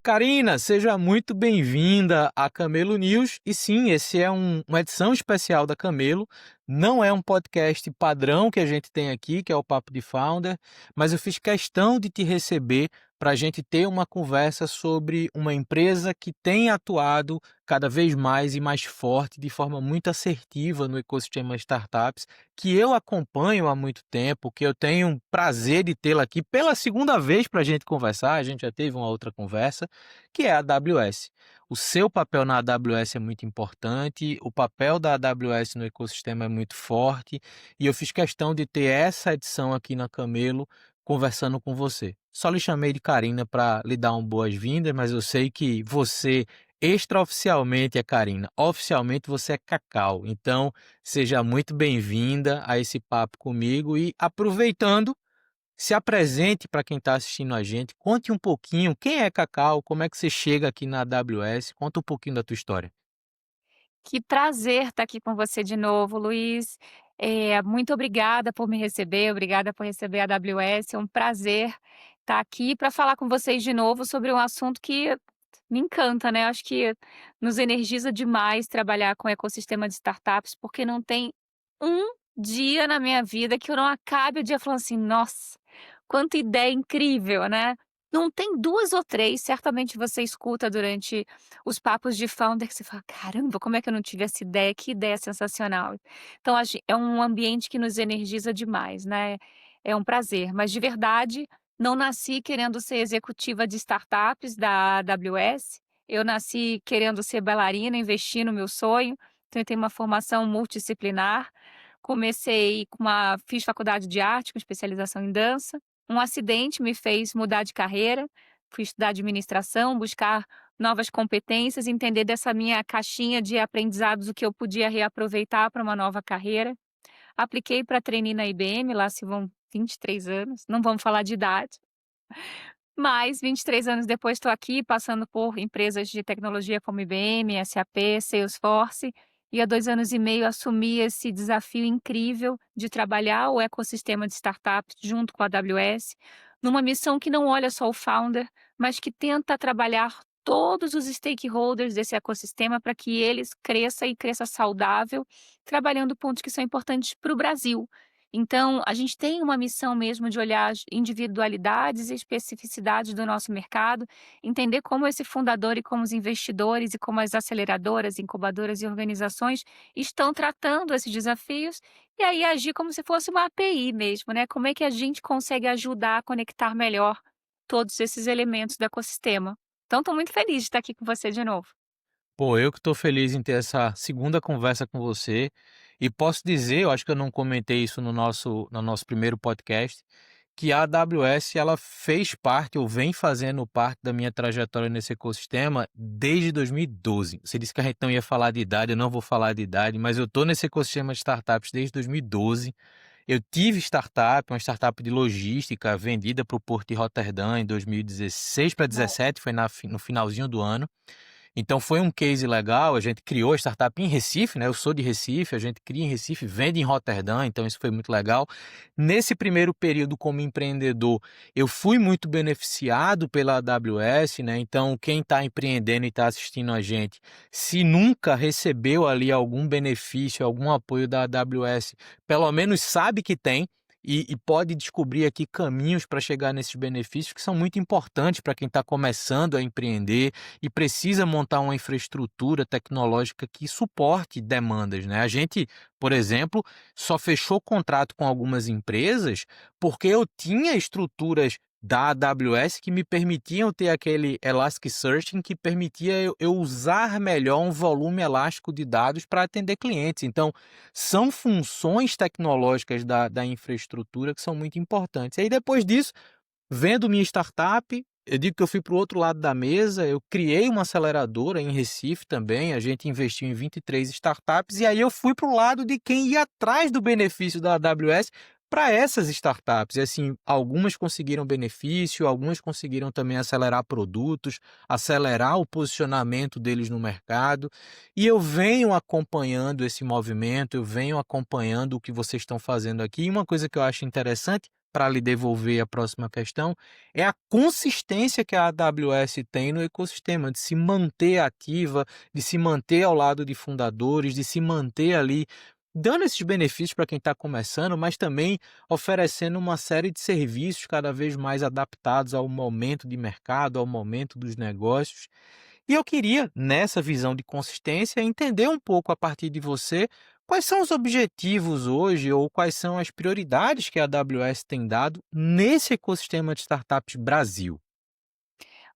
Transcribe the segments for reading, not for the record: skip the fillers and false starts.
Karina, seja muito bem-vinda a Camelo News. E sim, esse é uma edição especial da Camelo. Não é um podcast padrão que a gente tem aqui, que é o Papo de Founder, mas eu fiz questão de te receber para a gente ter uma conversa sobre uma empresa que tem atuado cada vez mais e mais forte, de forma muito assertiva no ecossistema startups, que eu acompanho há muito tempo, que eu tenho o prazer de tê-la aqui pela segunda vez para a gente conversar. A gente já teve uma outra conversa, que é a AWS. O seu papel na AWS é muito importante, o papel da AWS no ecossistema é muito forte, e eu fiz questão de ter essa edição aqui na Camelo conversando com você. Só lhe chamei de Karina para lhe dar uma boas-vindas, mas eu sei que você extraoficialmente é Karina, oficialmente você é Cacau. Então, seja muito bem-vinda a esse papo comigo e aproveitando, se apresente para quem está assistindo a gente, conte um pouquinho quem é Cacau, como é que você chega aqui na AWS, conta um pouquinho da tua história. Que prazer estar aqui com você de novo, Luiz. Muito obrigada por me receber, obrigada por receber a AWS. É um prazer estar aqui para falar com vocês de novo sobre um assunto que me encanta, né? Acho que nos energiza demais trabalhar com o ecossistema de startups, porque não tem um dia na minha vida que eu não acabe o dia falando assim: nossa, quanta ideia incrível, né? Não tem 2 ou 3, certamente você escuta durante os papos de founder que você fala: "Caramba, como é que eu não tive essa ideia? Que ideia sensacional". Então é um ambiente que nos energiza demais, né. É um prazer, mas de verdade, não nasci querendo ser executiva de startups da AWS, eu nasci querendo ser bailarina, investir no meu sonho, então eu tenho uma formação multidisciplinar, fiz faculdade de arte com especialização em dança, um acidente me fez mudar de carreira, fui estudar administração, buscar novas competências, entender dessa minha caixinha de aprendizados o que eu podia reaproveitar para uma nova carreira. Apliquei para trainee na IBM, lá se vão 23 anos, não vamos falar de idade, mas 23 anos depois estou aqui passando por empresas de tecnologia como IBM, SAP, Salesforce, e há 2 anos e meio assumi esse desafio incrível de trabalhar o ecossistema de startups junto com a AWS, numa missão que não olha só o founder, mas que tenta trabalhar todos os stakeholders desse ecossistema para que eles cresça e cresça saudável, trabalhando pontos que são importantes para o Brasil. Então, a gente tem uma missão mesmo de olhar as individualidades e especificidades do nosso mercado, entender como esse fundador e como os investidores e como as aceleradoras, incubadoras e organizações estão tratando esses desafios, e aí agir como se fosse uma API mesmo, né? Como é que a gente consegue ajudar a conectar melhor todos esses elementos do ecossistema. Então, estou muito feliz de estar aqui com você de novo. Pô, eu que estou feliz em ter essa segunda conversa com você e posso dizer, eu acho que eu não comentei isso no nosso primeiro podcast, que a AWS ela fez parte ou vem fazendo parte da minha trajetória nesse ecossistema desde 2012. Você disse que a gente não ia falar de idade, eu não vou falar de idade, mas eu estou nesse ecossistema de startups desde 2012. Eu tive startup, uma startup de logística vendida para o Porto de Roterdã em 2016 para Bom. 2017, foi no finalzinho do ano. Então foi um case legal, a gente criou a startup em Recife, né? Eu sou de Recife, a gente cria em Recife, vende em Roterdã, então isso foi muito legal. Nesse primeiro período como empreendedor, eu fui muito beneficiado pela AWS, né? Então quem está empreendendo e está assistindo a gente, se nunca recebeu ali algum benefício, algum apoio da AWS, pelo menos sabe que tem, e pode descobrir aqui caminhos para chegar nesses benefícios que são muito importantes para quem está começando a empreender e precisa montar uma infraestrutura tecnológica que suporte demandas, né? A gente, por exemplo, só fechou contrato com algumas empresas porque eu tinha estruturas da AWS que me permitiam ter aquele Elasticsearch que permitia eu usar melhor um volume elástico de dados para atender clientes. Então, são funções tecnológicas da infraestrutura que são muito importantes. E aí, depois disso, vendo minha startup, eu digo que eu fui para o outro lado da mesa, eu criei uma aceleradora em Recife também, a gente investiu em 23 startups, e aí eu fui para o lado de quem ia atrás do benefício da AWS para essas startups. E assim, algumas conseguiram benefício, algumas conseguiram também acelerar produtos, acelerar o posicionamento deles no mercado, e eu venho acompanhando esse movimento, eu venho acompanhando o que vocês estão fazendo aqui, e uma coisa que eu acho interessante, para lhe devolver a próxima questão, é a consistência que a AWS tem no ecossistema, de se manter ativa, de se manter ao lado de fundadores, de se manter ali, dando esses benefícios para quem está começando, mas também oferecendo uma série de serviços cada vez mais adaptados ao momento de mercado, ao momento dos negócios. E eu queria, nessa visão de consistência, entender um pouco a partir de você quais são os objetivos hoje ou quais são as prioridades que a AWS tem dado nesse ecossistema de startups Brasil.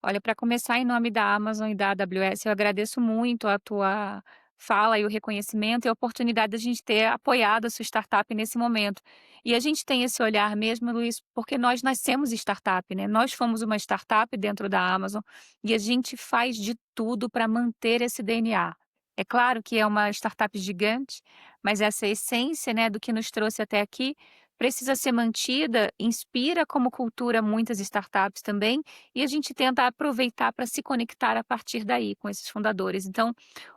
Olha, para começar, em nome da Amazon e da AWS, eu agradeço muito a tua fala e o reconhecimento e a oportunidade da gente ter apoiado a sua startup nesse momento. E a gente tem esse olhar mesmo, Luiz, porque nós nascemos startup, né? Nós fomos uma startup dentro da Amazon e a gente faz de tudo para manter esse DNA. É claro que é uma startup gigante, mas essa essência, né, do que nos trouxe até aqui precisa ser mantida, inspira como cultura muitas startups também, e a gente tenta aproveitar para se conectar a partir daí com esses fundadores. Então,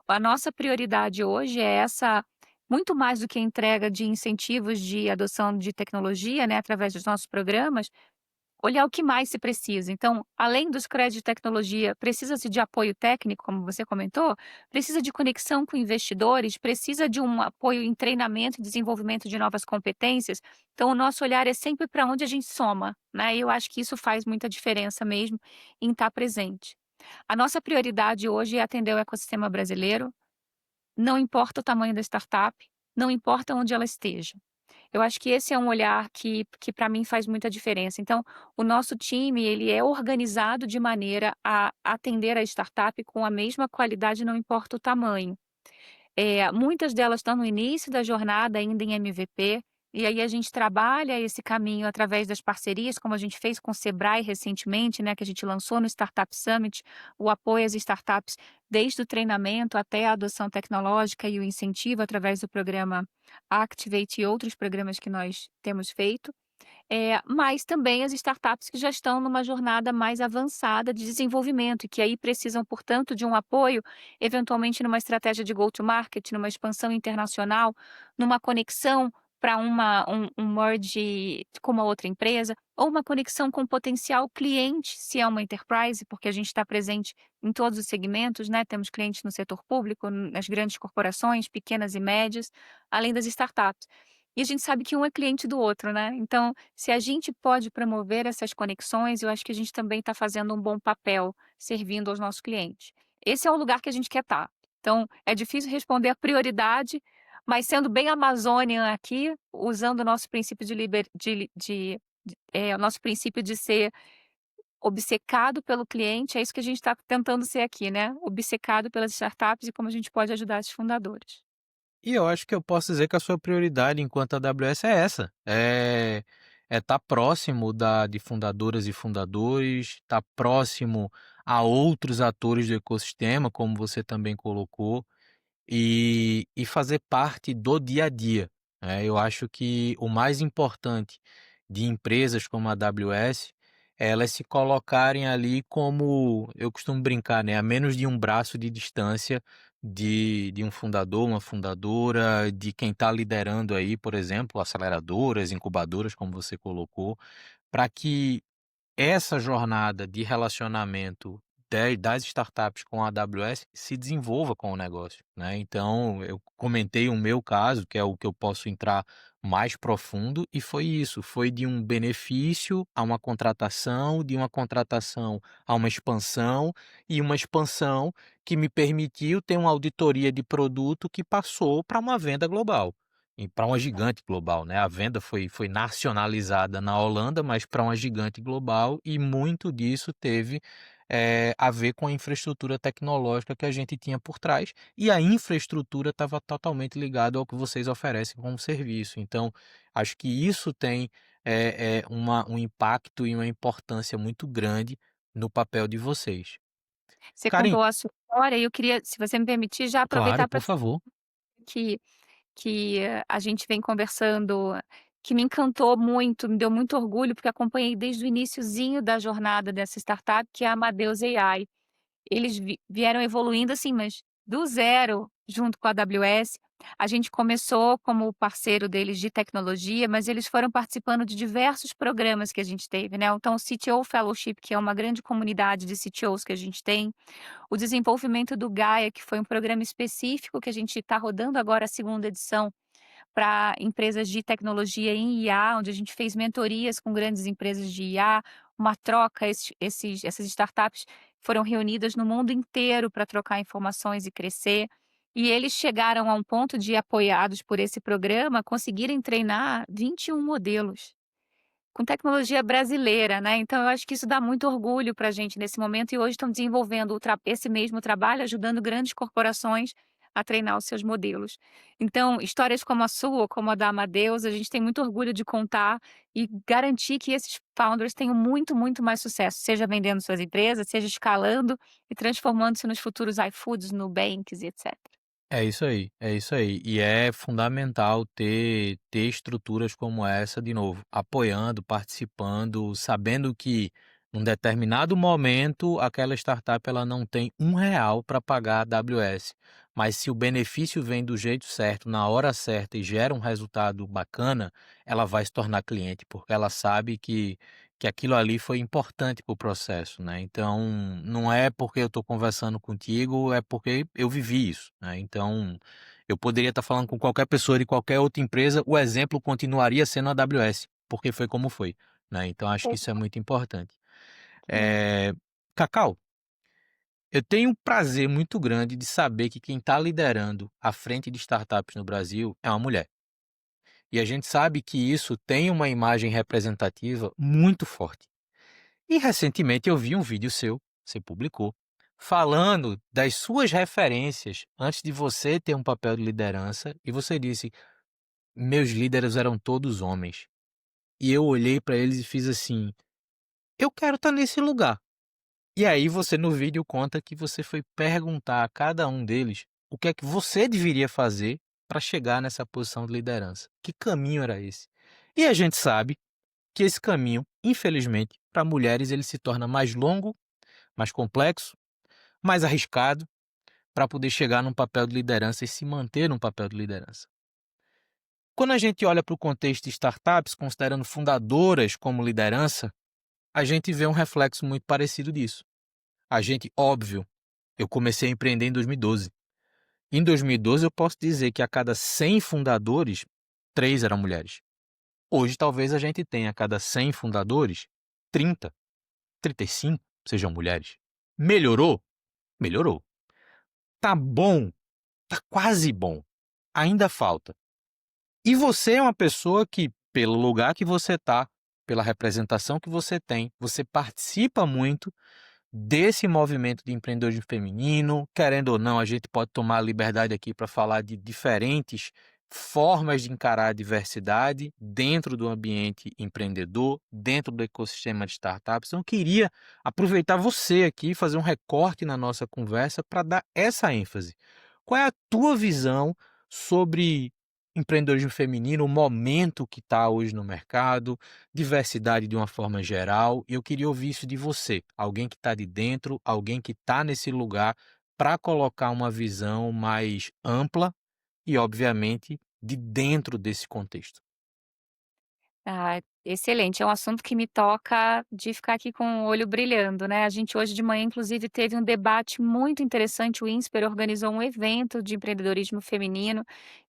a nossa prioridade hoje é essa, muito mais do que a entrega de incentivos de adoção de tecnologia, né, através dos nossos programas, olhar o que mais se precisa. Então, além dos créditos de tecnologia, precisa-se de apoio técnico, como você comentou, precisa de conexão com investidores, precisa de um apoio em treinamento e desenvolvimento de novas competências. Então, o nosso olhar é sempre para onde a gente soma, né? E eu acho que isso faz muita diferença mesmo em estar presente. A nossa prioridade hoje é atender o ecossistema brasileiro, não importa o tamanho da startup, não importa onde ela esteja. Eu acho que esse é um olhar que para mim faz muita diferença. Então, o nosso time, ele é organizado de maneira a atender a startup com a mesma qualidade, não importa o tamanho. Muitas delas estão no início da jornada ainda em MVP, e aí a gente trabalha esse caminho através das parcerias, como a gente fez com o Sebrae recentemente, né, que a gente lançou no Startup Summit, o apoio às startups desde o treinamento até a adoção tecnológica e o incentivo através do programa Activate e outros programas que nós temos feito. Mas também as startups que já estão numa jornada mais avançada de desenvolvimento e que aí precisam, portanto, de um apoio, eventualmente numa estratégia de go-to-market, numa expansão internacional, numa conexão para um merge com uma outra empresa, ou uma conexão com potencial cliente, se é uma enterprise, porque a gente está presente em todos os segmentos, né? Temos clientes no setor público, nas grandes corporações, pequenas e médias, além das startups. E a gente sabe que um é cliente do outro, né. Então, se a gente pode promover essas conexões, eu acho que a gente também está fazendo um bom papel, servindo aos nossos clientes. Esse é o lugar que a gente quer estar. Então, é difícil responder a prioridade, mas sendo bem Amazônia aqui, usando o nosso princípio de liber o nosso princípio de ser obcecado pelo cliente, é isso que a gente está tentando ser aqui, né, obcecado pelas startups e como a gente pode ajudar esses fundadores. E eu acho que eu posso dizer que a sua prioridade enquanto AWS é essa, é estar próximo de fundadoras e fundadores, estar próximo a outros atores do ecossistema, como você também colocou, e fazer parte do dia a dia, né. Eu acho que o mais importante de empresas como a AWS é elas se colocarem ali como, eu costumo brincar, né, a menos de um braço de distância de um fundador, uma fundadora, de quem está liderando aí, por exemplo, aceleradoras, incubadoras, como você colocou, para que essa jornada de relacionamento das startups com a AWS se desenvolva com o negócio, né. Então eu comentei o meu caso, que é o que eu posso entrar mais profundo, e foi isso, foi de um benefício a uma contratação, de uma contratação a uma expansão, e uma expansão que me permitiu ter uma auditoria de produto que passou para uma venda global. E para uma gigante global, né, a venda foi nacionalizada na Holanda, mas para uma gigante global, e muito disso teve, a ver com a infraestrutura tecnológica que a gente tinha por trás, e a infraestrutura estava totalmente ligada ao que vocês oferecem como serviço. Então, acho que isso tem, um impacto e uma importância muito grande no papel de vocês. Você Karen, contou a sua história e eu queria, se você me permitir, já claro, aproveitar para por favor. que a gente vem conversando, que me encantou muito, me deu muito orgulho, porque acompanhei desde o iniciozinho da jornada dessa startup, que é a Amadeus AI. Eles vieram evoluindo, assim, mas do zero, junto com a AWS. A gente começou como parceiro deles de tecnologia, mas eles foram participando de diversos programas que a gente teve, né. Então o CTO Fellowship, que é uma grande comunidade de CTOs que a gente tem, o desenvolvimento do Gaia, que foi um programa específico que a gente está rodando agora a segunda edição, para empresas de tecnologia em IA, onde a gente fez mentorias com grandes empresas de IA, uma troca, essas startups foram reunidas no mundo inteiro para trocar informações e crescer. E eles chegaram a um ponto de, apoiados por esse programa, conseguirem treinar 21 modelos. Com tecnologia brasileira, né, então eu acho que isso dá muito orgulho para a gente nesse momento e hoje estão desenvolvendo esse mesmo trabalho, ajudando grandes corporações a treinar os seus modelos. Então, histórias como a sua, como a da Amadeus, a gente tem muito orgulho de contar e garantir que esses founders tenham muito, muito mais sucesso, seja vendendo suas empresas, seja escalando e transformando-se nos futuros iFoods, Nubanks e etcétera. É isso aí, é isso aí. E é fundamental ter estruturas como essa, de novo, apoiando, participando, sabendo que num determinado momento aquela startup ela não tem R$ 1 para pagar a AWS, mas se o benefício vem do jeito certo, na hora certa e gera um resultado bacana, ela vai se tornar cliente, porque ela sabe que aquilo ali foi importante para o processo, né. Então, não é porque eu estou conversando contigo, é porque eu vivi isso, né. Então, eu poderia estar falando com qualquer pessoa de qualquer outra empresa, o exemplo continuaria sendo a AWS, porque foi como foi, né. Então acho que isso é muito importante. Sim. Eh, Cacau, eu tenho um prazer muito grande de saber que quem está liderando a frente de startups no Brasil é uma mulher. E a gente sabe que isso tem uma imagem representativa muito forte. E recentemente eu vi um vídeo seu, você publicou, falando das suas referências antes de você ter um papel de liderança, e você disse: "Meus líderes eram todos homens". E eu olhei para eles e fiz assim: "Eu quero estar nesse lugar". E aí você no vídeo conta que você foi perguntar a cada um deles o que é que você deveria fazer para chegar nessa posição de liderança. Que caminho era esse? E a gente sabe que esse caminho, infelizmente, para mulheres ele se torna mais longo, mais complexo, mais arriscado para poder chegar num papel de liderança e se manter num papel de liderança. Quando a gente olha para o contexto de startups, considerando fundadoras como liderança, a gente vê um reflexo muito parecido disso. A gente, óbvio, eu comecei a empreender em 2012. Em 2012, eu posso dizer que a cada 100 fundadores, 3 eram mulheres. Hoje, talvez a gente tenha a cada 100 fundadores, 30, 35 sejam mulheres. Melhorou? Melhorou. Tá bom? Tá quase bom. Ainda falta. E você é uma pessoa que, pelo lugar que você tá, pela representação que você tem, você participa muito desse movimento de empreendedorismo feminino. Querendo ou não, a gente pode tomar a liberdade aqui para falar de diferentes formas de encarar a diversidade dentro do ambiente empreendedor, dentro do ecossistema de startups. Então, eu queria aproveitar você aqui e fazer um recorte na nossa conversa para dar essa ênfase. Qual é a tua visão sobre empreendedorismo feminino, o momento que está hoje no mercado, diversidade de uma forma geral, e eu queria ouvir isso de você, alguém que está de dentro, alguém que está nesse lugar para colocar uma visão mais ampla e, obviamente, de dentro desse contexto. Ah, excelente. É um assunto que me toca de ficar aqui com o olho brilhando, né. A gente hoje de manhã, inclusive, teve um debate muito interessante, o INSPER organizou um evento de empreendedorismo feminino,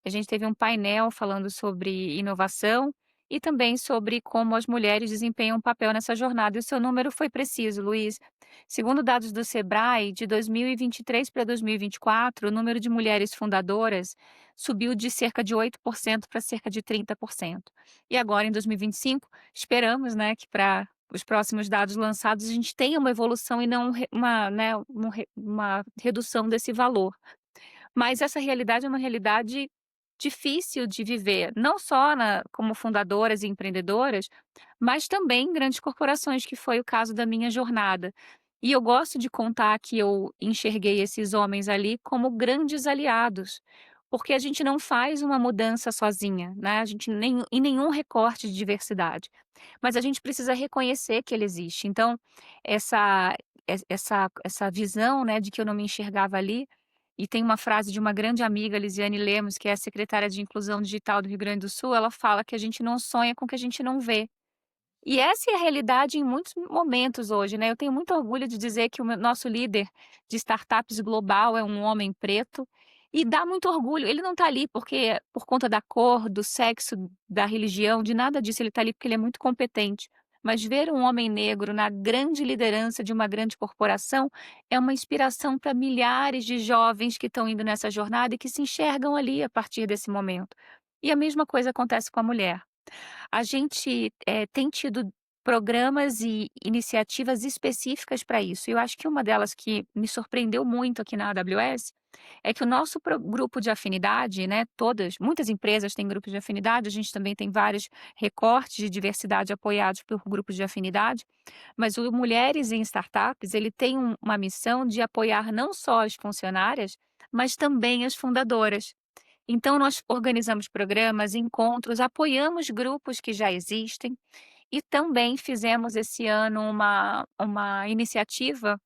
a gente teve um painel falando sobre inovação e também sobre como as mulheres desempenham um papel nessa jornada, e o seu número foi preciso, Luiz. Segundo dados do Sebrae, de 2023 para 2024, o número de mulheres fundadoras subiu de cerca de 8% para cerca de 30%. E agora em 2025, esperamos, né, que para os próximos dados lançados a gente tenha uma evolução e não uma, né, uma redução desse valor. Mas essa realidade é uma realidade difícil de viver, não só como fundadoras e empreendedoras, mas também em grandes corporações, que foi o caso da minha jornada. E eu gosto de contar que eu enxerguei esses homens ali como grandes aliados, porque a gente não faz uma mudança sozinha, né? A gente nem em nenhum recorte de diversidade, mas a gente precisa reconhecer que ele existe. Então, essa essa visão, né, de que eu não me enxergava ali, E tem uma frase de uma grande amiga, Lisiane Lemos, que é a secretária de Inclusão Digital do Rio Grande do Sul, ela fala que a gente não sonha com o que a gente não vê. E essa é a realidade em muitos momentos hoje, né. Eu tenho muito orgulho de dizer que o nosso líder de startups global é um homem preto, e dá muito orgulho. Ele não está ali porque por conta da cor, do sexo, da religião, de nada disso, ele está ali porque ele é muito competente. Mas ver um homem negro na grande liderança de uma grande corporação é uma inspiração para milhares de jovens que estão indo nessa jornada e que se enxergam ali a partir desse momento. E a mesma coisa acontece com a mulher. A gente, tem tido programas e iniciativas específicas para isso. E eu acho que uma delas que me surpreendeu muito aqui na AWS, é que o nosso grupo de afinidade, né, muitas empresas têm grupos de afinidade, a gente também tem vários recortes de diversidade apoiados por grupos de afinidade, mas o Mulheres em Startups, ele tem uma missão de apoiar não só as funcionárias, mas também as fundadoras. Então, nós organizamos programas, encontros, apoiamos grupos que já existem e também fizemos esse ano uma iniciativa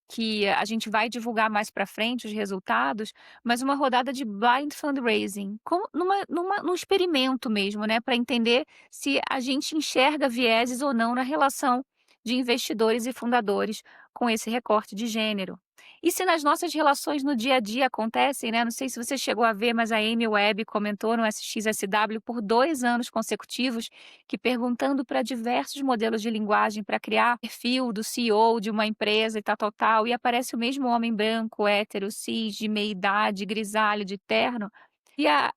que a gente vai divulgar mais para frente os resultados, mas uma rodada de blind fundraising, num experimento mesmo, né, para entender se a gente enxerga vieses ou não na relação de investidores e fundadores com esse recorte de gênero. E se nas nossas relações no dia a dia acontecem, né, não sei se você chegou a ver, mas a Amy Webb comentou no SXSW por 2 anos consecutivos que perguntando para diversos modelos de linguagem para criar perfil do CEO de uma empresa e tal, tal, tal, e aparece o mesmo homem branco, hétero, cis, de meia idade, grisalho, de terno, e a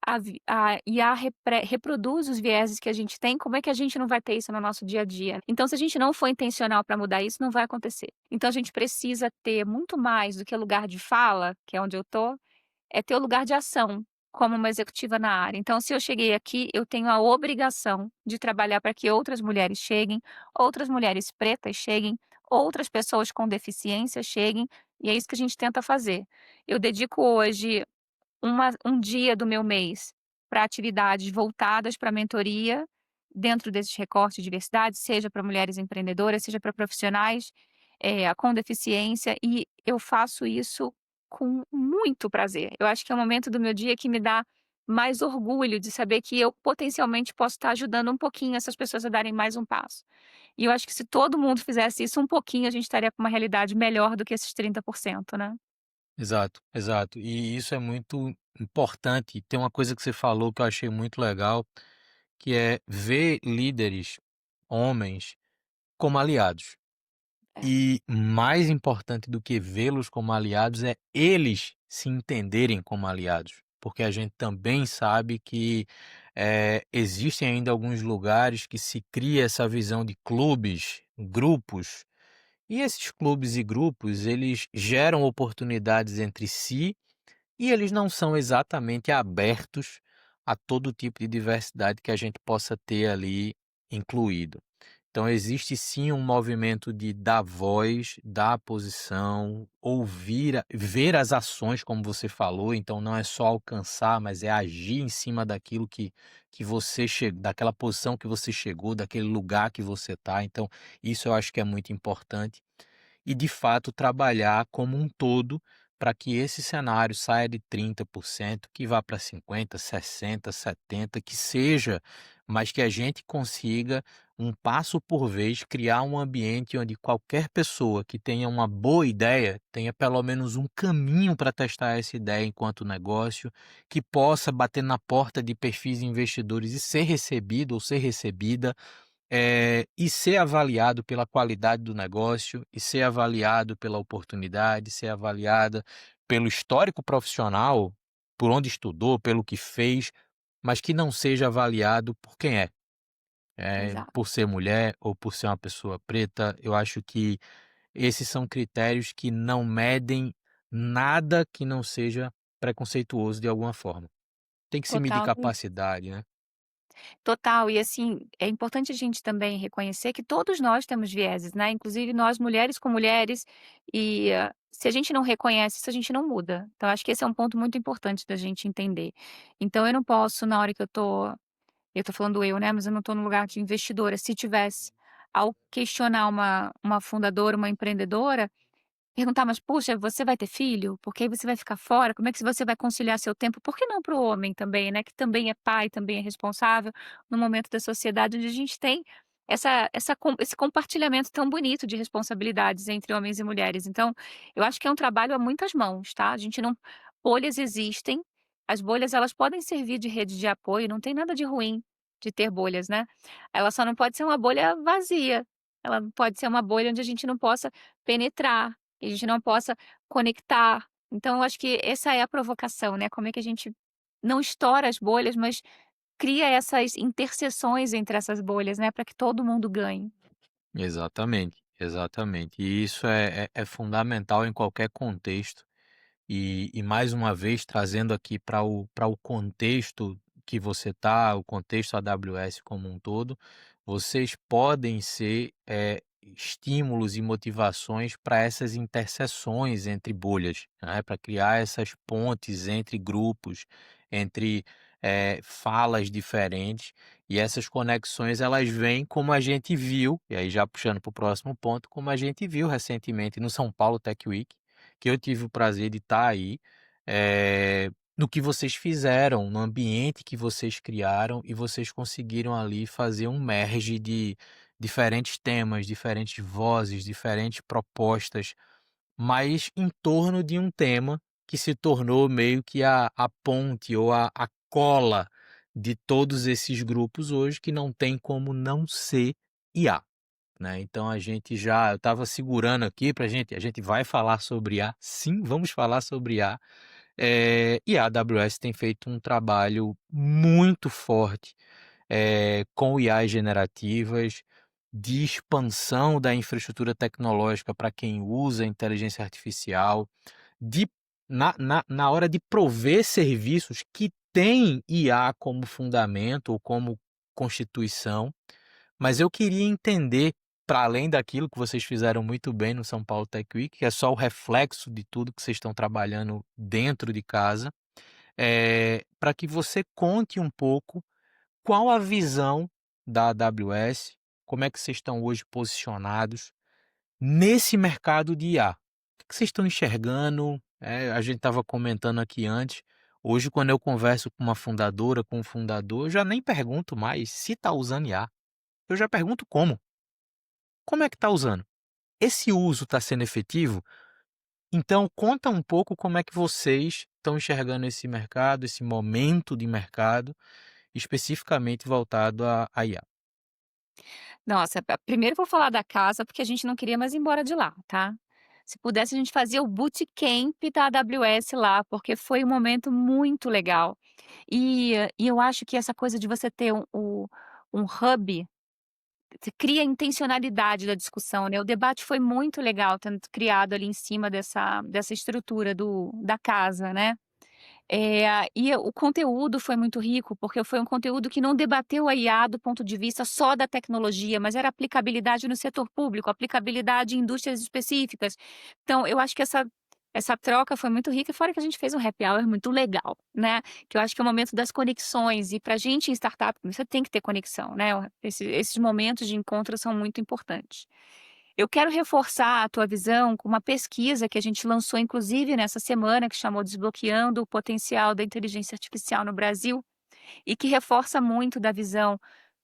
IA reproduz os vieses que a gente tem, como é que a gente não vai ter isso no nosso dia a dia? Então, se a gente não for intencional para mudar isso, não vai acontecer. Então, a gente precisa ter muito mais do que lugar de fala, que é onde eu tô, é ter o lugar de ação, como uma executiva na área. Então, se eu cheguei aqui, eu tenho a obrigação de trabalhar para que outras mulheres cheguem, outras mulheres pretas cheguem, outras pessoas com deficiência cheguem, e é isso que a gente tenta fazer. Eu dedico hoje um dia do meu mês para atividades voltadas para mentoria, dentro desses recortes de diversidade, seja para mulheres empreendedoras, seja para profissionais, com deficiência, e eu faço isso com muito prazer. Eu acho que é o momento do meu dia que me dá mais orgulho de saber que eu potencialmente posso estar ajudando um pouquinho essas pessoas a darem mais um passo. E eu acho que se todo mundo fizesse isso um pouquinho, a gente estaria com uma realidade melhor do que esses 30%, né. Exato, exato. E isso é muito importante. Tem uma coisa que você falou que eu achei muito legal, que é ver líderes, homens, como aliados. É, E mais importante do que vê-los como aliados é eles se entenderem como aliados, porque a gente também sabe que existem ainda alguns lugares que se cria essa visão de clubes, grupos, e esses clubes e grupos eles geram oportunidades entre si e eles não são exatamente abertos a todo tipo de diversidade que a gente possa ter ali incluído. Então existe sim um movimento de dar voz, dar posição, ouvir, ver as ações, como você falou, então não é só alcançar, mas é agir em cima daquilo que você chegou, daquela posição que você chegou, daquele lugar que você está. Então, isso eu acho que é muito importante e de fato trabalhar como um todo para que esse cenário saia de 30%, que vá para 50, 60, 70, que seja, mas que a gente consiga um passo por vez criar um ambiente onde qualquer pessoa que tenha uma boa ideia tenha pelo menos um caminho para testar essa ideia enquanto negócio, que possa bater na porta de perfis investidores e ser recebido ou ser recebida, e ser avaliado pela qualidade do negócio, e ser avaliado pela oportunidade, ser avaliada pelo histórico profissional, por onde estudou, pelo que fez, mas que não seja avaliado por quem é. exato. Por ser mulher ou por ser uma pessoa preta, eu acho que esses são critérios que não medem nada que não seja preconceituoso de alguma forma. Tem que se medir Total. capacidade, né. Total, e assim, é importante a gente também reconhecer que todos nós temos vieses, né, inclusive nós mulheres com mulheres, e se a gente não reconhece isso, a gente não muda. Então acho que esse é um ponto muito importante da gente entender. Então eu não posso na hora que eu tô falando eu, né, mas eu não tô no lugar de investidora, se tivesse, ao questionar uma fundadora, uma empreendedora, perguntar: "Mas puxa, você vai ter filho? Porque aí você vai ficar fora, como é que você vai conciliar seu tempo?" Por que não para o homem também, né, que também é pai, também é responsável, no momento da sociedade onde a gente tem esse compartilhamento tão bonito de responsabilidades entre homens e mulheres. Então, eu acho que é um trabalho a muitas mãos, tá, a gente não bolhas existem, as bolhas elas podem servir de rede de apoio, não tem nada de ruim de ter bolhas, né. Ela só não pode ser uma bolha vazia, ela não pode ser uma bolha onde a gente não possa penetrar, que a gente não possa conectar. Então eu acho que essa é a provocação, né, como é que a gente não estoura as bolhas, mas cria essas interseções entre essas bolhas, né, para que todo mundo ganhe. Exatamente, exatamente. E isso é fundamental em qualquer contexto. E mais uma vez trazendo aqui para o contexto que você tá, o contexto AWS como um todo, vocês podem ser, estímulos e motivações para essas interseções entre bolhas, né, para criar essas pontes entre grupos, entre, falas diferentes, e essas conexões elas vêm como a gente viu, e aí já puxando para o próximo ponto, como a gente viu recentemente no São Paulo Tech Week, que eu tive o prazer de estar aí, no que vocês fizeram, no ambiente que vocês criaram e vocês conseguiram ali fazer um merge de diferentes temas, diferentes vozes, diferentes propostas, mas em torno de um tema que se tornou meio que a ponte ou a cola de todos esses grupos hoje, que não tem como não ser IA, né. Então eu estava segurando aqui para a gente vai falar sobre IA, sim, vamos falar sobre IA, e a AWS tem feito um trabalho muito forte, com IAs generativas, de expansão da infraestrutura tecnológica para quem usa inteligência artificial, de na hora de prover serviços que têm IA como fundamento ou como constituição, mas eu queria entender, para além daquilo que vocês fizeram muito bem no São Paulo Tech Week, que é só o reflexo de tudo que vocês estão trabalhando dentro de casa, para que você conte um pouco qual a visão da AWS, como é que vocês estão hoje posicionados nesse mercado de IA. O que vocês estão enxergando? A gente estava comentando aqui antes, hoje quando eu converso com uma fundadora, com um fundador, eu já nem pergunto mais se está usando IA, eu já pergunto como. Como é que está usando? Esse uso está sendo efetivo? Então conta um pouco como é que vocês estão enxergando esse mercado, esse momento de mercado, especificamente voltado à IA. Nossa, primeiro eu vou falar da casa, porque a gente não queria mais ir embora de lá, tá. Se pudesse a gente fazia o bootcamp da AWS lá, porque foi um momento muito legal. E eu acho que essa coisa de você ter um hub, você cria a intencionalidade da discussão, né. O debate foi muito legal tendo criado ali em cima dessa estrutura da casa, né. E o conteúdo foi muito rico, porque foi um conteúdo que não debateu a IA do ponto de vista só da tecnologia, mas era aplicabilidade no setor público, aplicabilidade em indústrias específicas. Então eu acho que essa troca foi muito rica, e fora que a gente fez um happy hour muito legal, né, que eu acho que é o momento das conexões, e pra gente em startup, você tem que ter conexão, né, esses momentos de encontro são muito importantes. Eu quero reforçar a tua visão com uma pesquisa que a gente lançou, inclusive, nessa semana, que chamou Desbloqueando o Potencial da Inteligência Artificial no Brasil, e que reforça muito da visão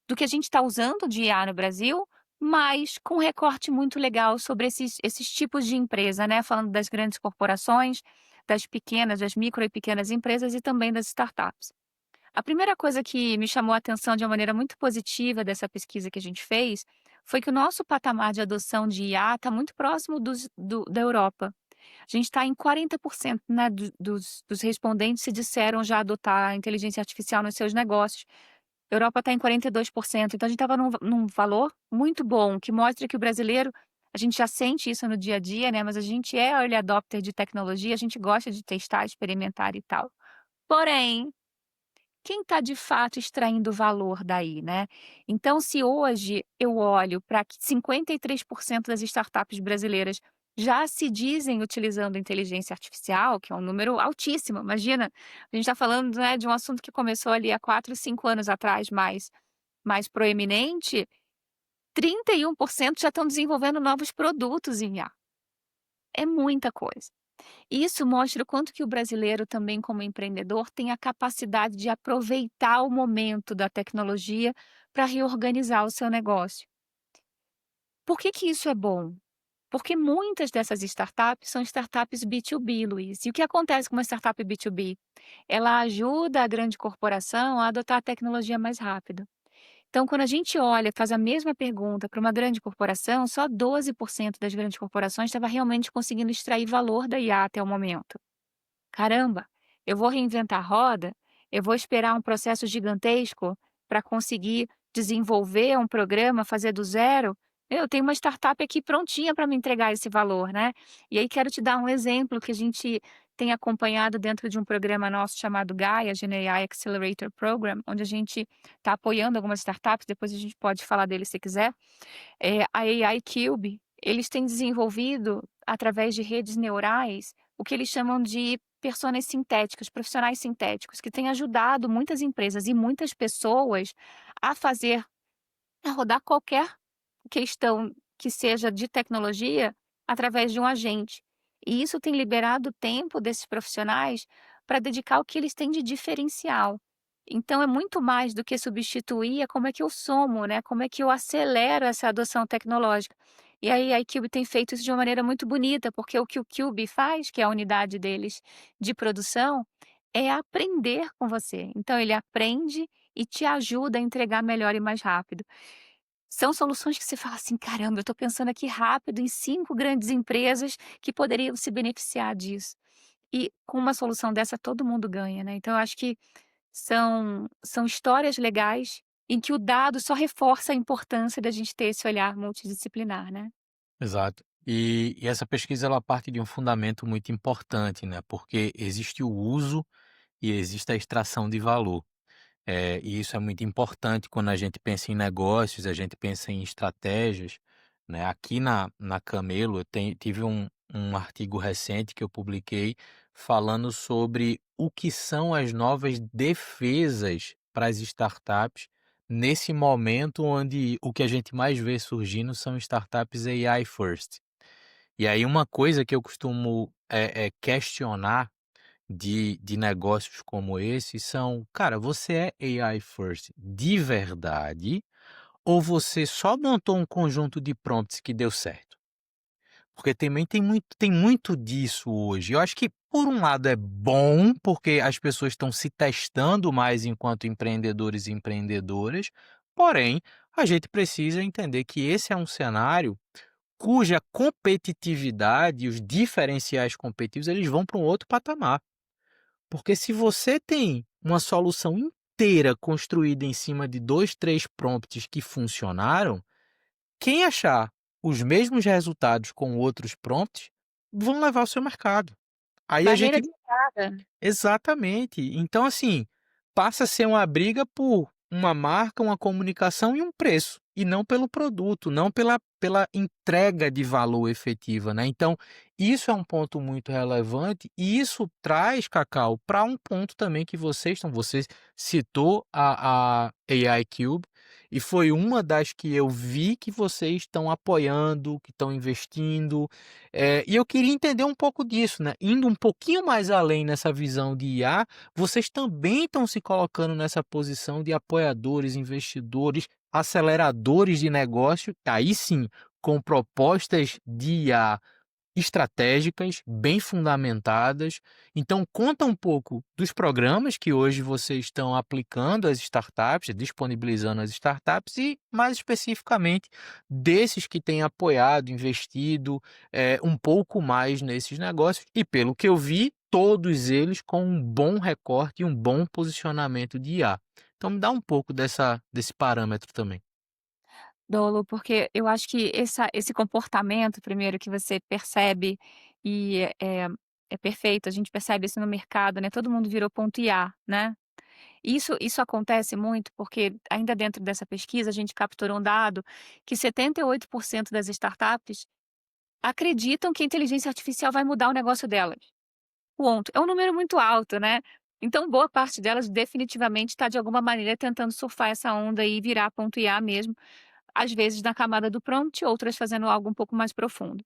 do que a gente está usando de IA no Brasil, mas com um recorte muito legal sobre esses tipos de empresa, né? Falando das grandes corporações, das pequenas, das micro e pequenas empresas e também das startups. A primeira coisa que me chamou a atenção de uma maneira muito positiva dessa pesquisa que a gente fez, foi que o nosso patamar de adoção de IA está muito próximo da Europa. A gente está em 40%, né, dos respondentes se disseram já adotar a inteligência artificial nos seus negócios. A Europa está em 42%, então a gente estava num valor muito bom, que mostra que o brasileiro, a gente já sente isso no dia a dia, né, mas a gente é early adopter de tecnologia, a gente gosta de testar, experimentar e tal. Porém, quem está de fato extraindo valor daí, né? Então, se hoje eu olho para que 53% das startups brasileiras já se dizem utilizando inteligência artificial, que é um número altíssimo, imagina, a gente está falando, né, de um assunto que começou ali há 4, 5 anos atrás, mais proeminente, 31% já estão desenvolvendo novos produtos em IA. É muita coisa. Isso mostra o quanto que o brasileiro também como empreendedor tem a capacidade de aproveitar o momento da tecnologia para reorganizar o seu negócio. Por que que isso é bom? Porque muitas dessas startups são startups B2B, Luiz. E o que acontece com uma startup B2B? Ela ajuda a grande corporação a adotar a tecnologia mais rápido. Então, quando a gente olha, faz a mesma pergunta para uma grande corporação, só 12% das grandes corporações estava realmente conseguindo extrair valor da IA até o momento. Caramba, eu vou reinventar a roda? Eu vou esperar um processo gigantesco para conseguir desenvolver um programa, fazer do zero? Eu tenho uma startup aqui prontinha para me entregar esse valor, né? E aí quero te dar um exemplo que a gente tem acompanhado dentro de um programa nosso chamado Gaia, GenAI Accelerator Program, onde a gente está apoiando algumas startups, depois a gente pode falar dele se quiser. A AI Cube, eles têm desenvolvido, através de redes neurais, o que eles chamam de personas sintéticas, profissionais sintéticos, que têm ajudado muitas empresas e muitas pessoas a rodar qualquer questão que seja de tecnologia através de um agente. E isso tem liberado o tempo desses profissionais para dedicar o que eles têm de diferencial. Então é muito mais do que substituir, é como é que eu somo, né? Como é que eu acelero essa adoção tecnológica. E aí a iCube tem feito isso de uma maneira muito bonita, porque o que o Cube faz, que é a unidade deles de produção, é aprender com você. Então ele aprende e te ajuda a entregar melhor e mais rápido. São soluções que você fala assim: "Caramba, eu estou pensando aqui rápido em 5 grandes empresas que poderiam se beneficiar disso". E com uma solução dessa todo mundo ganha, né. Então eu acho que são histórias legais em que o dado só reforça a importância da gente ter esse olhar multidisciplinar, né. Exato. E essa pesquisa ela parte de um fundamento muito importante, né, porque existe o uso e existe a extração de valor. E isso é muito importante quando a gente pensa em negócios, a gente pensa em estratégias, né. Aqui na Camelo eu tive um artigo recente que eu publiquei falando sobre o que são as novas defesas para as startups, nesse momento onde o que a gente mais vê surgindo são startups AI first. E aí uma coisa que eu costumo, questionar de negócios como esse são: "Cara, você é AI first de verdade ou você só montou um conjunto de prompts que deu certo?". Porque também tem muito disso hoje. Eu acho que por um lado é bom, porque as pessoas estão se testando mais enquanto empreendedores e empreendedoras, porém, a gente precisa entender que esse é um cenário cuja competitividade e os diferenciais competitivos, eles vão para um outro patamar. Porque se você tem uma solução inteira construída em cima de 2, 3 prompts que funcionaram, quem achar os mesmos resultados com outros prompts, vão levar o seu mercado. Aí a Barreira gente de entrada. Exatamente. Então, assim, passa a ser uma briga por uma marca, uma comunicação e um preço, e não pelo produto, não pela entrega de valor efetiva, né. Então, isso é um ponto muito relevante e isso traz, Cacau, para um ponto também que você citou a AI Cube, e foi uma das que eu vi que vocês estão apoiando, que estão investindo, e eu queria entender um pouco disso, né, indo um pouquinho mais além nessa visão de IA, vocês também estão se colocando nessa posição de apoiadores, investidores, aceleradores de negócio, aí sim, com propostas de IA estratégicas, bem fundamentadas. Então conta um pouco dos programas que hoje vocês estão aplicando às startups, disponibilizando às startups e, mais especificamente, desses que têm apoiado, investido, um pouco mais nesses negócios e, pelo que eu vi, todos eles com um bom recorte e um bom posicionamento de IA. Então me dá um pouco desse parâmetro também. Dolo, porque eu acho que esse comportamento, primeiro, que você percebe e é perfeito, a gente percebe isso no mercado, né, todo mundo virou ponto IA, né. Isso acontece muito porque, ainda dentro dessa pesquisa, a gente capturou um dado que 78% das startups acreditam que a inteligência artificial vai mudar o negócio delas. Ponto. É um número muito alto, né. Então boa parte delas definitivamente está de alguma maneira tentando surfar essa onda e virar ponto IA mesmo, às vezes na camada do prompt, outras fazendo algo um pouco mais profundo.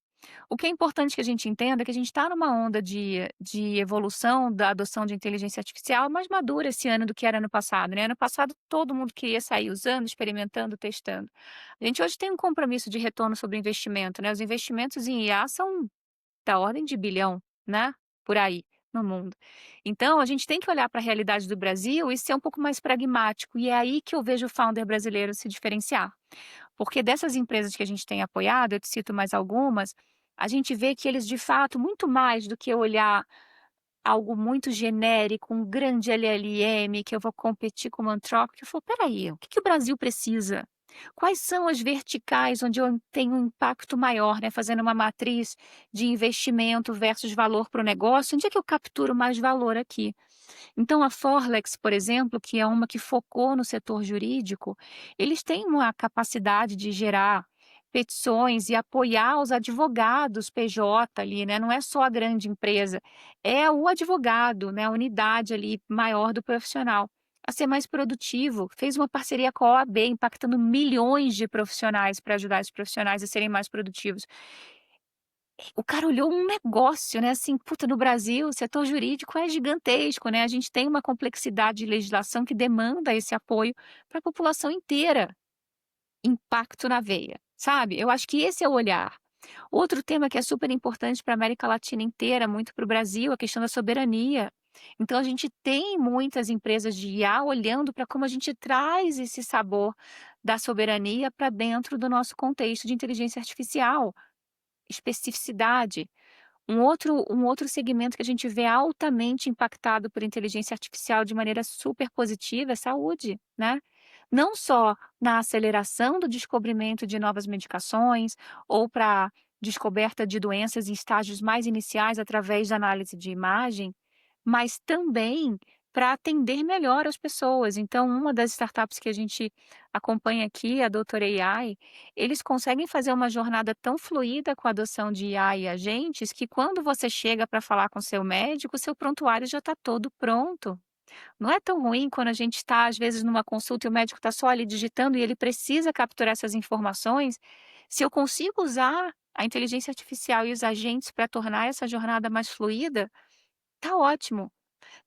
O que é importante que a gente entenda é que a gente está numa onda de evolução da adoção de inteligência artificial mais madura esse ano do que era ano passado, né. Ano passado todo mundo queria sair usando, experimentando, testando. A gente hoje tem um compromisso de retorno sobre o investimento, né, os investimentos em IA são da ordem de bilhão, né, por aí, no mundo. Então a gente tem que olhar para a realidade do Brasil e ser um pouco mais pragmático, e é aí que eu vejo o founder brasileiro se diferenciar. Porque dessas empresas que a gente tem apoiado, eu te cito mais algumas, a gente vê que eles de fato, muito mais do que olhar algo muito genérico, um grande LLM que eu vou competir com o Anthropic, eu falo: "Espera aí, o que que o Brasil precisa? Quais são as verticais onde eu tenho um impacto maior, né, fazendo uma matriz de investimento versus valor para o negócio, onde é que eu capturo mais valor aqui?". Então a Forlex, por exemplo, que é uma que focou no setor jurídico, eles têm uma capacidade de gerar petições e apoiar os advogados PJ ali, né, não é só a grande empresa, é o advogado, né, a unidade ali maior do profissional, a ser mais produtivo. Fez uma parceria com a OAB, impactando milhões de profissionais para ajudar esses profissionais a serem mais produtivos. O cara olhou um negócio, né, assim, puta, no Brasil o setor jurídico é gigantesco, né, a gente tem uma complexidade de legislação que demanda esse apoio para a população inteira. Impacto na veia, sabe? Eu acho que esse é o olhar. Outro tema que é super importante para a América Latina inteira, muito para o Brasil, é a questão da soberania. Então a gente tem muitas empresas de IA olhando para como a gente traz esse sabor da soberania para dentro do nosso contexto de inteligência artificial, especificidade. Um outro segmento que a gente vê altamente impactado por inteligência artificial de maneira super positiva é saúde, né. Não só na aceleração do descobrimento de novas medicações ou para descoberta de doenças em estágios mais iniciais através da análise de imagem, mas também para atender melhor as pessoas. Então, uma das startups que a gente acompanha aqui, a Doutor AI, eles conseguem fazer uma jornada tão fluida com a adoção de IA e agentes que quando você chega para falar com seu médico, seu prontuário já está todo pronto. Não é tão ruim quando a gente está, às vezes, numa consulta e o médico está só ali digitando e ele precisa capturar essas informações. Se eu consigo usar a inteligência artificial e os agentes para tornar essa jornada mais fluida, tá ótimo.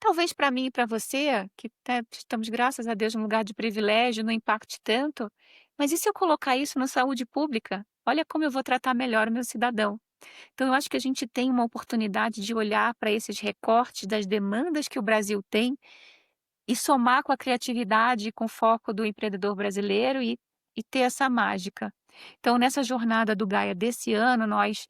Talvez para mim e para você, que, né, estamos, graças a Deus, num lugar de privilégio, não impacte tanto, mas e se eu colocar isso na saúde pública? Olha como eu vou tratar melhor o meu cidadão. Então, eu acho que a gente tem uma oportunidade de olhar para esses recortes das demandas que o Brasil tem e somar com a criatividade e com o foco do empreendedor brasileiro e ter essa mágica. Então, nessa jornada do Gaia desse ano, nós,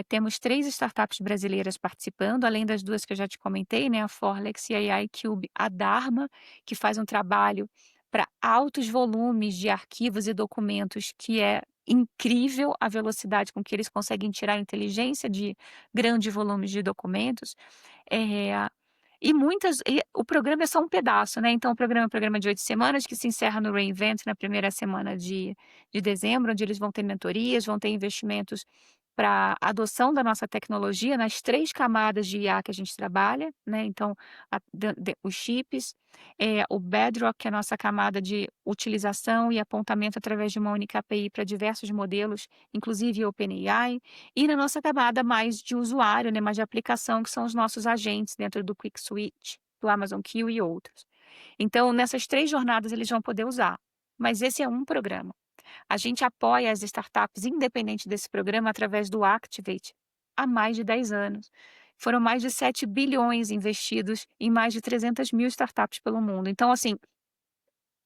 temos 3 startups brasileiras participando, além das 2 que eu já te comentei, né, a Forlex e a iCube, a Dharma, que faz um trabalho para altos volumes de arquivos e documentos, que é incrível a velocidade com que eles conseguem tirar inteligência de grandes volumes de documentos. Eh o programa é só um pedaço, né, então o programa é um programa de 8 semanas que se encerra no Reinvent na primeira semana de dezembro, onde eles vão ter mentorias, vão ter investimentos para adoção da nossa tecnologia nas 3 camadas de IA que a gente trabalha, né, então a os chips, o Bedrock, que é a nossa camada de utilização e apontamento através de uma única API para diversos modelos, inclusive OpenAI, e na nossa camada mais de usuário, né, mais de aplicação, que são os nossos agentes dentro do Quick Switch, do Amazon Q e outros. Então, nessas 3 jornadas eles vão poder usar, mas esse é um programa. A gente apoia as startups independente desse programa através do Activate há mais de 10 anos. Foram mais de 7 bilhões investidos em mais de 300.000 startups pelo mundo. Então, assim,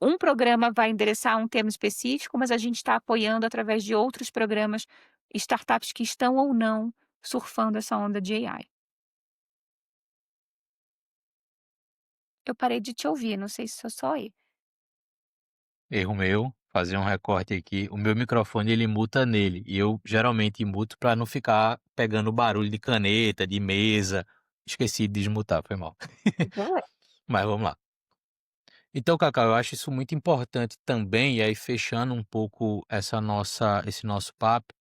um programa vai endereçar um tema específico, mas a gente está apoiando através de outros programas, startups que estão ou não surfando essa onda de AI. Eu parei de te ouvir, não sei se sou só eu. Erro meu, fazer um recorte aqui, o meu microfone ele muta nele, e eu geralmente muto para não ficar pegando barulho de caneta, de mesa, esqueci de desmutar, foi mal. Sem problema. Mas vamos lá. Então, Cacau, eu acho isso muito importante também, e aí fechando um pouco esse nosso papo,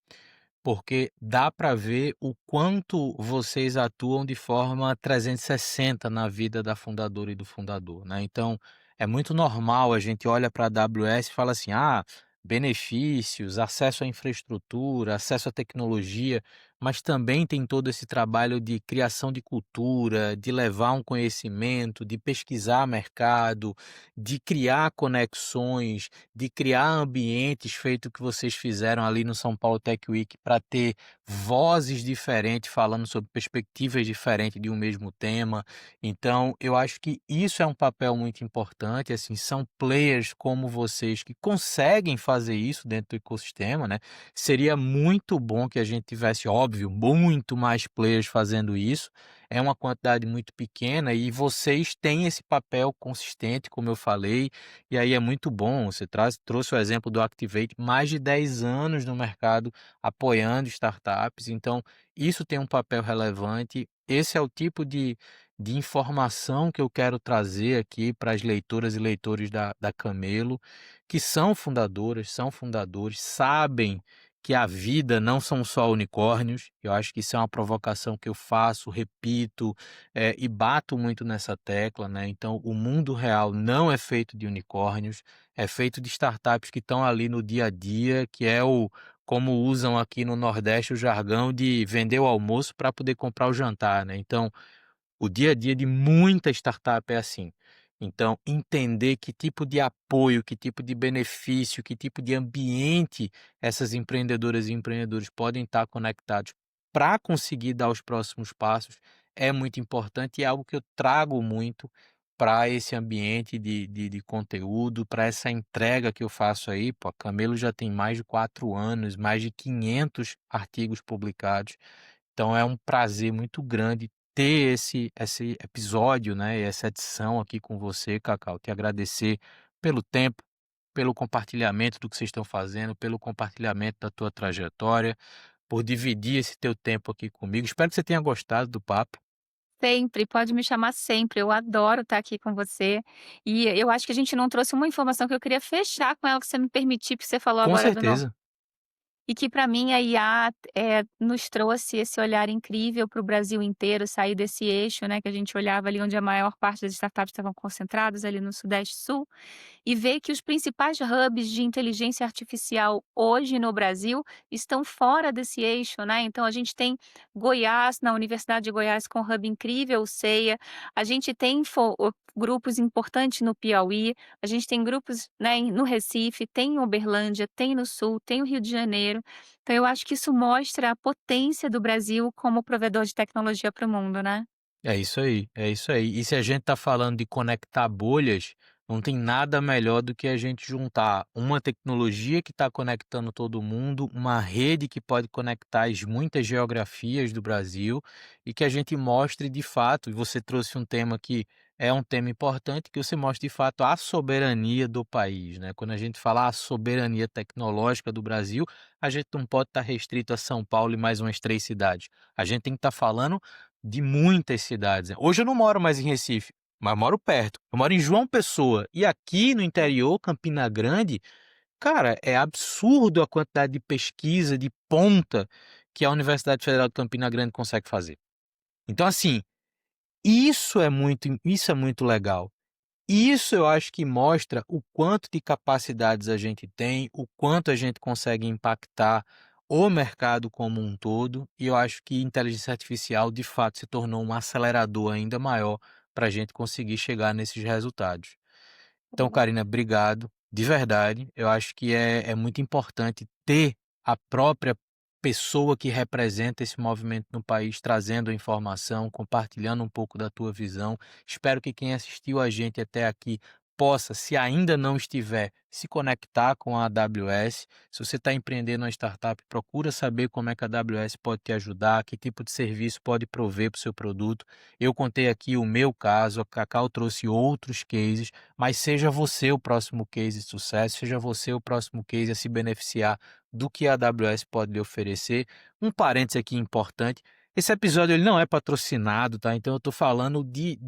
porque dá para ver o quanto vocês atuam de forma 360 na vida da fundadora e do fundador, né. Então, é muito normal, a gente olha para a AWS e fala assim: "Ah, benefícios, acesso à infraestrutura, acesso à tecnologia", mas também tem todo esse trabalho de criação de cultura, de levar um conhecimento, de pesquisar mercado, de criar conexões, de criar ambientes feito o que vocês fizeram ali no São Paulo Tech Week para ter vozes diferentes falando sobre perspectivas diferentes de um mesmo tema. Então, eu acho que isso é um papel muito importante, assim, são players como vocês que conseguem fazer isso dentro do ecossistema, né? Seria muito bom que a gente tivesse, óbvio, muito mais players fazendo isso. É uma quantidade muito pequena e vocês têm esse papel consistente, como eu falei, e aí é muito bom. Você trouxe o exemplo do Activate, mais de 10 anos no mercado apoiando startups, então isso tem um papel relevante. Esse é o tipo de informação que eu quero trazer aqui para as leitoras e leitores da Camelo, que são fundadoras, são fundadores, sabem que a vida não são só unicórnios. Eu acho que isso é uma provocação que eu faço, repito, e bato muito nessa tecla, né? Então, o mundo real não é feito de unicórnios, é feito de startups que estão ali no dia a dia, que é o, como usam aqui no Nordeste o jargão de vender o almoço para poder comprar o jantar, né? Então, o dia a dia de muita startup é assim. Então, entender que tipo de apoio, que tipo de benefício, que tipo de ambiente essas empreendedoras e empreendedores podem estar conectados para conseguir dar os próximos passos é muito importante e é algo que eu trago muito para esse ambiente de conteúdo, para essa entrega que eu faço aí. Pô, a Camelo já tem mais de 4 anos, mais de 500 artigos publicados. Então é um prazer muito grande ter esse episódio, né, essa edição aqui com você, Cacau. Te agradecer pelo tempo, pelo compartilhamento do que vocês estão fazendo, pelo compartilhamento da tua trajetória, por dividir esse teu tempo aqui comigo. Espero que você tenha gostado do papo. Sempre, pode me chamar sempre, eu adoro estar aqui com você, e eu acho que a gente não trouxe uma informação que eu queria fechar com ela, que você me permitir, porque você falou Com agora do certeza. e que para mim a IA, nos trouxe esse olhar incrível para o Brasil inteiro, sair desse eixo, né, que a gente olhava ali onde a maior parte das startups estavam concentradas, ali no sudeste sul, e ver que os principais hubs de inteligência artificial hoje no Brasil estão fora desse eixo, né. Então a gente tem Goiás, na Universidade de Goiás com um hub incrível, o CEIA, a gente tem grupos importantes no Piauí, a gente tem grupos, né, no Recife, tem em Uberlândia, tem no Sul, tem o Rio de Janeiro. Então eu acho que isso mostra a potência do Brasil como provedor de tecnologia para o mundo, né. É isso aí, é isso aí. E se a gente está falando de conectar bolhas, não tem nada melhor do que a gente juntar uma tecnologia que está conectando todo mundo, uma rede que pode conectar as muitas geografias do Brasil e que a gente mostre de fato, e você trouxe um tema que é um tema importante, que você mostre de fato a soberania do país, né? Quando a gente fala a soberania tecnológica do Brasil, a gente não pode estar restrito a São Paulo e mais umas 3 cidades. A gente tem que estar falando de muitas cidades, né. Hoje eu não moro mais em Recife, mas moro perto. Eu moro em João Pessoa e aqui no interior, Campina Grande, cara, é absurdo a quantidade de pesquisa de ponta que a Universidade Federal de Campina Grande consegue fazer. Então, assim, isso é muito legal. Isso eu acho que mostra o quanto de capacidades a gente tem, o quanto a gente consegue impactar o mercado como um todo, e eu acho que inteligência artificial de fato se tornou um acelerador ainda maior para a gente conseguir chegar nesses resultados. Então, Karina, obrigado, de verdade. Eu acho que é muito importante ter a própria pessoa que representa esse movimento no país, trazendo a informação, compartilhando um pouco da tua visão. Espero que quem assistiu a gente até aqui possa, se ainda não estiver, se conectar com a AWS. Se você está empreendendo uma startup, procura saber como é que a AWS pode te ajudar, que tipo de serviço pode prover para o seu produto. Eu contei aqui o meu caso, a Cacau trouxe outros cases, mas seja você o próximo case de sucesso, seja você o próximo case a se beneficiar do que a AWS pode lhe oferecer. Um parênteses aqui importante, esse episódio ele não é patrocinado, tá? Então eu estou falando de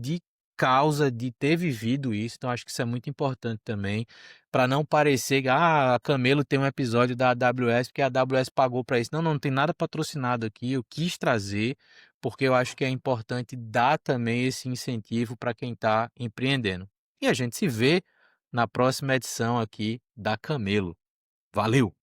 causa de ter vivido isso, então acho que isso é muito importante também, para não parecer que a Camelo tem um episódio da AWS porque a AWS pagou para isso. Não, não tem nada patrocinado aqui, eu quis trazer, porque eu acho que é importante dar também esse incentivo para quem está empreendendo. E a gente se vê na próxima edição aqui da Camelo. Valeu!